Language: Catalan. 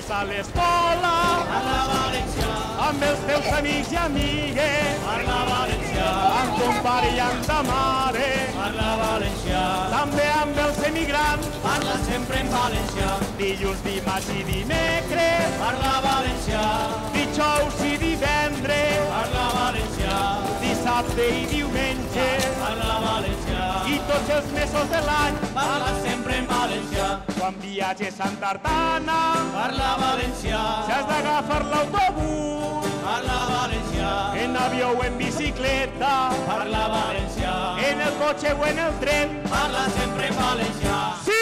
és a l'escola, parla valencià, amb els teus amics i amigues, parla valencià, amb ton pare i amb ta mare, parla valencià, també amb els emigrants, parla sempre en valencià, dilluns, dimarts i dimecres, parla valencià, dijous i divendres, parla valencià, dissabte i diumenge, parla valencià, i tots els mesos de l'any, parla sempre en valencià, quan viatges a Tartana, parla valencià, si has d'agafar l'autobús, parla valencià, en avió o en bicicleta, parla valencià, en el cotxe o en el tren, parla sempre en valencià. sí